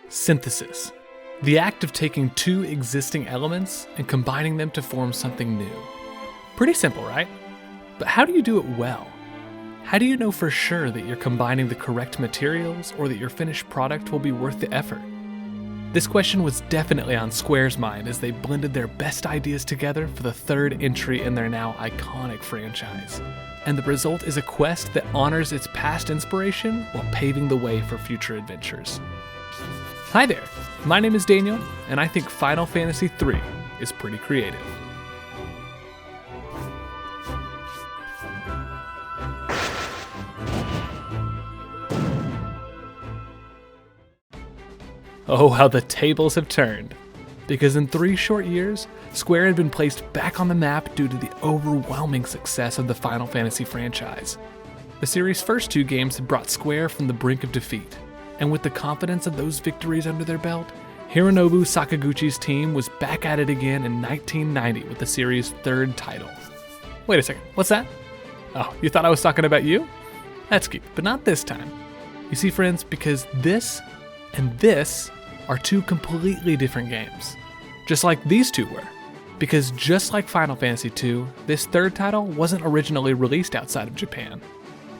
Synthesis. The act of taking two existing elements and combining them to form something new. Pretty simple, right? But how do you do it well? How do you know for sure that you're combining the correct materials or that your finished product will be worth the effort? This question was definitely on Square's mind as they blended their best ideas together for the third entry in their now iconic franchise. And the result is a quest that honors its past inspiration while paving the way for future adventures. Hi there, my name is Daniel, and I think Final Fantasy III is pretty creative. Oh, how the tables have turned. Because in 3 short years, Square had been placed back on the map due to the overwhelming success of the Final Fantasy franchise. The series' first 2 games had brought Square from the brink of defeat, and with the confidence of those victories under their belt, Hironobu Sakaguchi's team was back at it again in 1990 with the series' 3rd title. Wait a second, what's that? Oh, you thought I was talking about you? That's cute, but not this time. You see, friends, because this and this are 2 completely different games. Just like these 2 were. Because just like Final Fantasy II, this 3rd title wasn't originally released outside of Japan.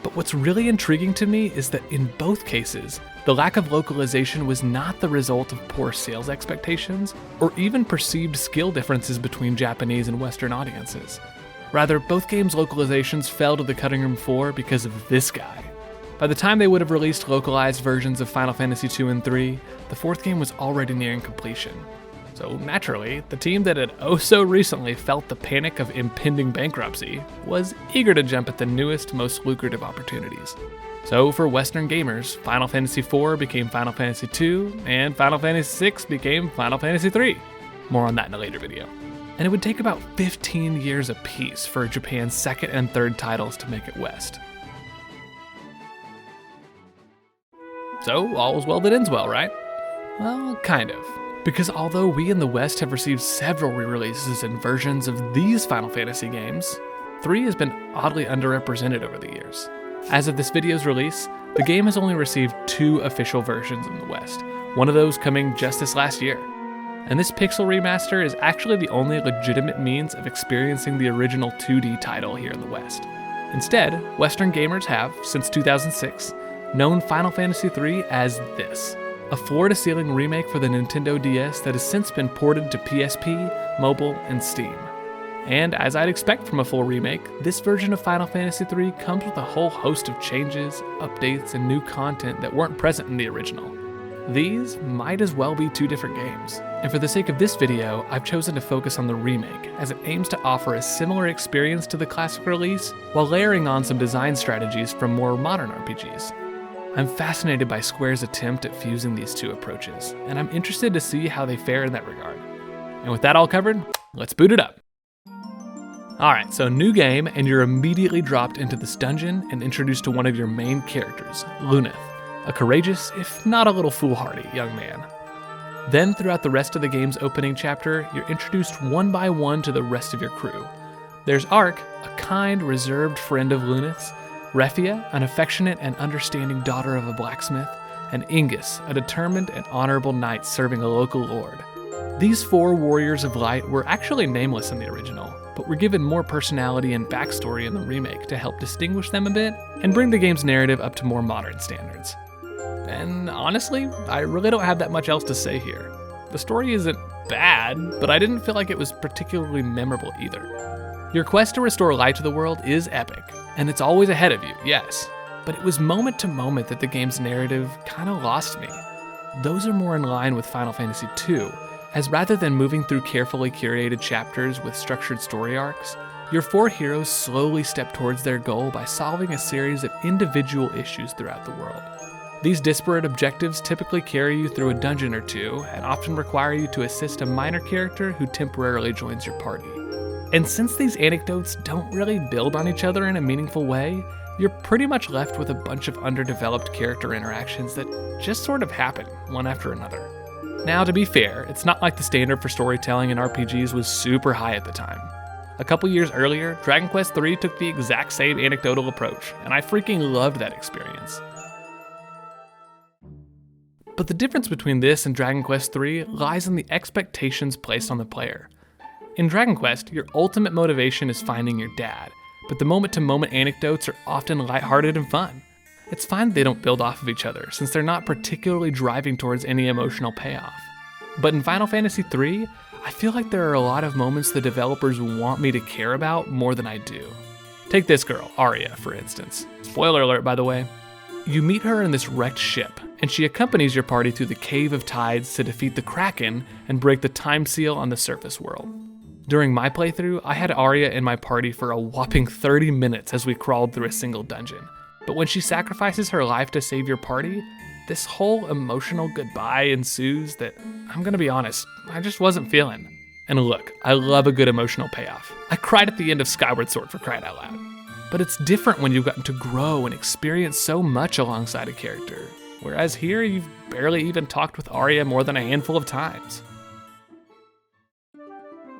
But what's really intriguing to me is that in both cases, the lack of localization was not the result of poor sales expectations or even perceived skill differences between Japanese and Western audiences. Rather, both games' localizations fell to the cutting room floor because of this guy. By the time they would have released localized versions of Final Fantasy II and III, the 4th game was already nearing completion. So naturally, the team that had oh so recently felt the panic of impending bankruptcy was eager to jump at the newest, most lucrative opportunities. So for Western gamers, Final Fantasy IV became Final Fantasy II, and Final Fantasy VI became Final Fantasy III. More on that in a later video. And it would take about 15 years apiece for Japan's 2nd and 3rd titles to make it west. So, all's well that ends well, right? Well, kind of. Because although we in the West have received several re-releases and versions of these Final Fantasy games, 3 has been oddly underrepresented over the years. As of this video's release, the game has only received 2 official versions in the West, one of those coming just this last year. And this pixel remaster is actually the only legitimate means of experiencing the original 2D title here in the West. Instead, Western gamers have, since 2006, known Final Fantasy III as this, a floor-to-ceiling remake for the Nintendo DS that has since been ported to PSP, mobile, and Steam. And as I'd expect from a full remake, this version of Final Fantasy III comes with a whole host of changes, updates, and new content that weren't present in the original. These might as well be 2 different games, and for the sake of this video, I've chosen to focus on the remake, as it aims to offer a similar experience to the classic release, while layering on some design strategies from more modern RPGs. I'm fascinated by Square's attempt at fusing these 2 approaches, and I'm interested to see how they fare in that regard. And with that all covered, let's boot it up. Alright, so new game, and you're immediately dropped into this dungeon and introduced to one of your main characters, Luneth, a courageous, if not a little foolhardy, young man. Then, throughout the rest of the game's opening chapter, you're introduced one by one to the rest of your crew. There's Ark, a kind, reserved friend of Luneth's, Refia, an affectionate and understanding daughter of a blacksmith, and Ingus, a determined and honorable knight serving a local lord. These 4 warriors of light were actually nameless in the original, but were given more personality and backstory in the remake to help distinguish them a bit and bring the game's narrative up to more modern standards. And honestly, I really don't have that much else to say here. The story isn't bad, but I didn't feel like it was particularly memorable either. Your quest to restore light to the world is epic, and it's always ahead of you, yes, but it was moment to moment that the game's narrative kinda lost me. Those are more in line with Final Fantasy II, as rather than moving through carefully curated chapters with structured story arcs, your 4 heroes slowly step towards their goal by solving a series of individual issues throughout the world. These disparate objectives typically carry you through a dungeon or 2, and often require you to assist a minor character who temporarily joins your party. And since these anecdotes don't really build on each other in a meaningful way, you're pretty much left with a bunch of underdeveloped character interactions that just sort of happen, one after another. Now, to be fair, it's not like the standard for storytelling in RPGs was super high at the time. A couple years earlier, Dragon Quest III took the exact same anecdotal approach, and I freaking loved that experience. But the difference between this and Dragon Quest III lies in the expectations placed on the player. In Dragon Quest, your ultimate motivation is finding your dad, but the moment-to-moment anecdotes are often lighthearted and fun. It's fine that they don't build off of each other, since they're not particularly driving towards any emotional payoff. But in Final Fantasy III, I feel like there are a lot of moments the developers want me to care about more than I do. Take this girl, Arya, for instance. Spoiler alert, by the way. You meet her in this wrecked ship, and she accompanies your party through the Cave of Tides to defeat the Kraken and break the time seal on the surface world. During my playthrough, I had Arya in my party for a whopping 30 minutes as we crawled through a single dungeon. But when she sacrifices her life to save your party, this whole emotional goodbye ensues that, I'm gonna be honest, I just wasn't feeling. And look, I love a good emotional payoff. I cried at the end of Skyward Sword, for crying out loud. But it's different when you've gotten to grow and experience so much alongside a character, whereas here you've barely even talked with Arya more than a handful of times.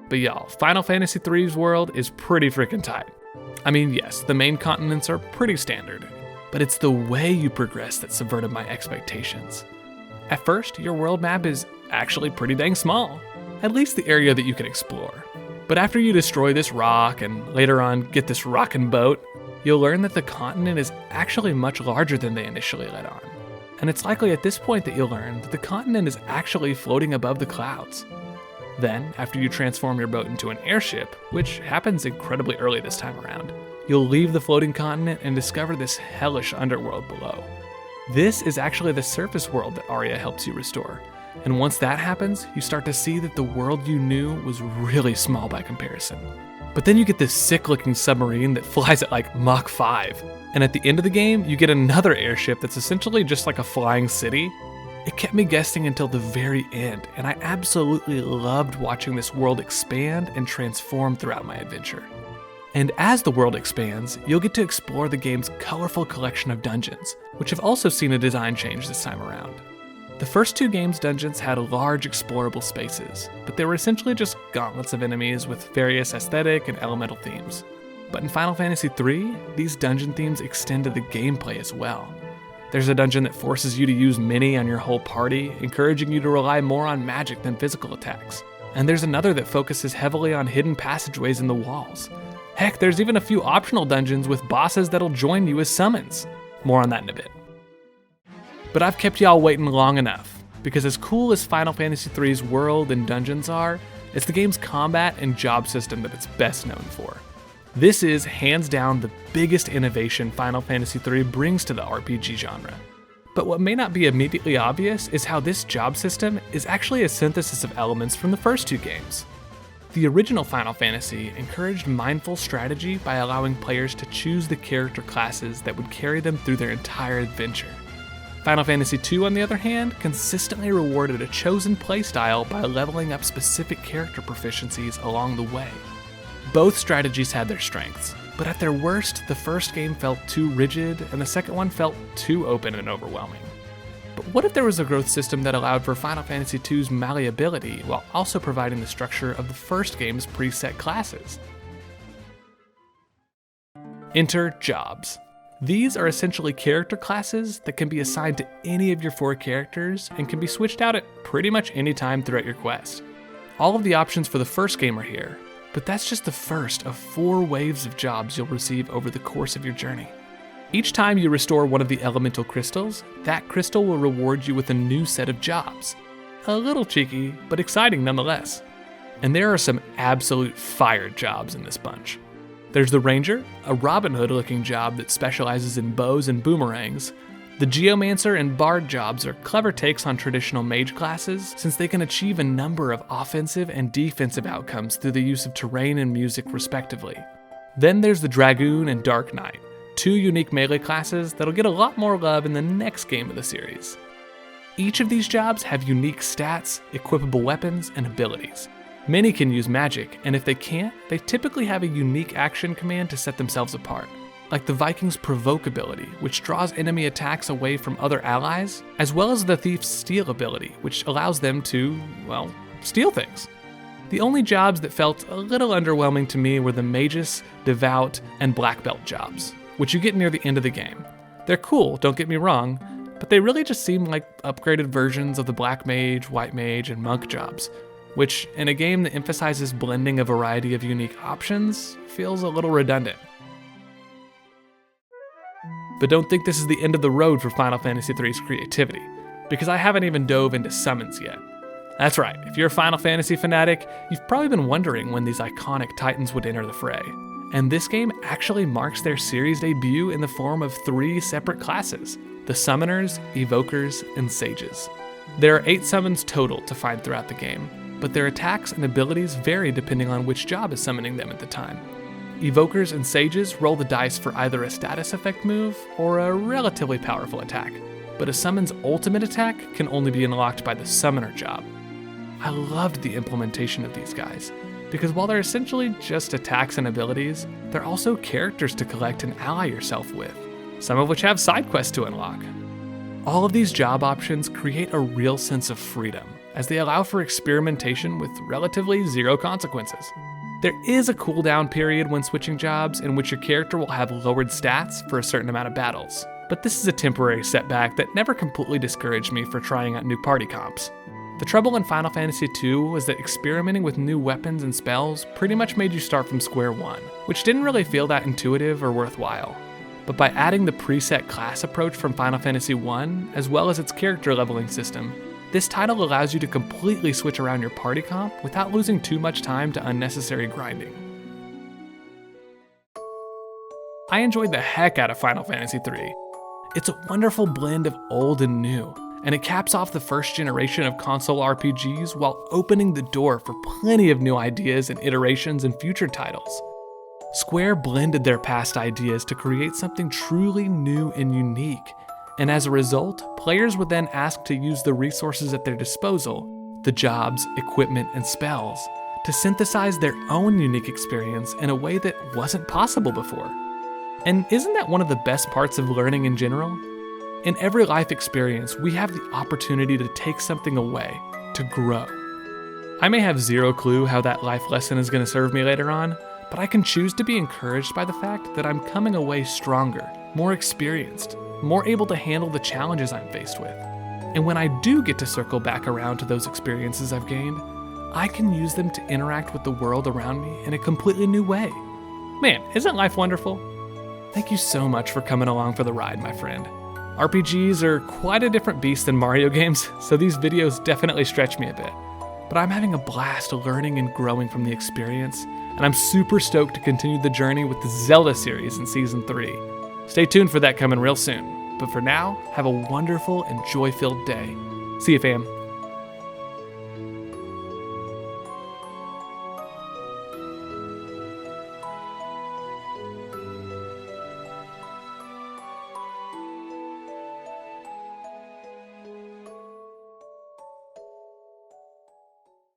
But y'all, Final Fantasy III's world is pretty freaking tight. I mean, yes, the main continents are pretty standard, but it's the way you progress that subverted my expectations. At first, your world map is actually pretty dang small, at least the area that you can explore. But after you destroy this rock and later on get this rockin' boat, you'll learn that the continent is actually much larger than they initially let on. And it's likely at this point that you'll learn that the continent is actually floating above the clouds. Then, after you transform your boat into an airship, which happens incredibly early this time around, you'll leave the floating continent and discover this hellish underworld below. This is actually the surface world that Arya helps you restore. And once that happens, you start to see that the world you knew was really small by comparison. But then you get this sick-looking submarine that flies at like Mach 5. And at the end of the game, you get another airship that's essentially just like a flying city. It kept me guessing until the very end, and I absolutely loved watching this world expand and transform throughout my adventure. And as the world expands, you'll get to explore the game's colorful collection of dungeons, which have also seen a design change this time around. The first two games' dungeons had large explorable spaces, but they were essentially just gauntlets of enemies with various aesthetic and elemental themes. But in Final Fantasy III, these dungeon themes extend to the gameplay as well. There's a dungeon that forces you to use mini on your whole party, encouraging you to rely more on magic than physical attacks. And there's another that focuses heavily on hidden passageways in the walls. Heck, there's even a few optional dungeons with bosses that'll join you as summons. More on that in a bit. But I've kept y'all waiting long enough, because as cool as Final Fantasy III's world and dungeons are, it's the game's combat and job system that it's best known for. This is, hands down, the biggest innovation Final Fantasy III brings to the RPG genre. But what may not be immediately obvious is how this job system is actually a synthesis of elements from the first two games. The original Final Fantasy encouraged mindful strategy by allowing players to choose the character classes that would carry them through their entire adventure. Final Fantasy II, on the other hand, consistently rewarded a chosen playstyle by leveling up specific character proficiencies along the way. Both strategies had their strengths, but at their worst, the first game felt too rigid and the second one felt too open and overwhelming. But what if there was a growth system that allowed for Final Fantasy II's malleability while also providing the structure of the first game's preset classes? Enter jobs. These are essentially character classes that can be assigned to any of your 4 characters and can be switched out at pretty much any time throughout your quest. All of the options for the first game are here, but that's just the first of 4 waves of jobs you'll receive over the course of your journey. Each time you restore one of the elemental crystals, that crystal will reward you with a new set of jobs. A little cheeky, but exciting nonetheless. And there are some absolute fire jobs in this bunch. There's the Ranger, a Robin Hood looking job that specializes in bows and boomerangs. The Geomancer and Bard jobs are clever takes on traditional mage classes, since they can achieve a number of offensive and defensive outcomes through the use of terrain and music respectively. Then there's the Dragoon and Dark Knight, 2 unique melee classes that'll get a lot more love in the next game of the series. Each of these jobs have unique stats, equipable weapons, and abilities. Many can use magic, and if they can't, they typically have a unique action command to set themselves apart. Like the Viking's Provoke ability, which draws enemy attacks away from other allies, as well as the Thief's Steal ability, which allows them to, well, steal things. The only jobs that felt a little underwhelming to me were the Magus, Devout, and Black Belt jobs, which you get near the end of the game. They're cool, don't get me wrong, but they really just seem like upgraded versions of the Black Mage, White Mage, and Monk jobs, which, in a game that emphasizes blending a variety of unique options, feels a little redundant. But don't think this is the end of the road for Final Fantasy III's creativity, because I haven't even dove into summons yet. That's right, if you're a Final Fantasy fanatic, you've probably been wondering when these iconic titans would enter the fray. And this game actually marks their series debut in the form of 3 separate classes: the Summoners, Evokers, and Sages. There are 8 summons total to find throughout the game, but their attacks and abilities vary depending on which job is summoning them at the time. Evokers and Sages roll the dice for either a status effect move or a relatively powerful attack, but a summon's ultimate attack can only be unlocked by the Summoner job. I loved the implementation of these guys, because while they're essentially just attacks and abilities, they're also characters to collect and ally yourself with, some of which have side quests to unlock. All of these job options create a real sense of freedom, as they allow for experimentation with relatively 0 consequences. There is a cooldown period when switching jobs in which your character will have lowered stats for a certain amount of battles, but this is a temporary setback that never completely discouraged me for trying out new party comps. The trouble in Final Fantasy II was that experimenting with new weapons and spells pretty much made you start from square one, which didn't really feel that intuitive or worthwhile. But by adding the preset class approach from Final Fantasy I, as well as its character leveling system, this title allows you to completely switch around your party comp without losing too much time to unnecessary grinding. I enjoyed the heck out of Final Fantasy III. It's a wonderful blend of old and new, and it caps off the first generation of console RPGs while opening the door for plenty of new ideas and iterations in future titles. Square blended their past ideas to create something truly new and unique, and as a result, players were then asked to use the resources at their disposal, the jobs, equipment, and spells, to synthesize their own unique experience in a way that wasn't possible before. And isn't that one of the best parts of learning in general? In every life experience, we have the opportunity to take something away, to grow. I may have 0 clue how that life lesson is going to serve me later on, but I can choose to be encouraged by the fact that I'm coming away stronger, more experienced, more able to handle the challenges I'm faced with. And when I do get to circle back around to those experiences I've gained, I can use them to interact with the world around me in a completely new way. Man, isn't life wonderful? Thank you so much for coming along for the ride, my friend. RPGs are quite a different beast than Mario games, so these videos definitely stretch me a bit. But I'm having a blast learning and growing from the experience, and I'm super stoked to continue the journey with the Zelda series in Season 3. Stay tuned for that coming real soon, but for now, have a wonderful and joy-filled day. See you, fam.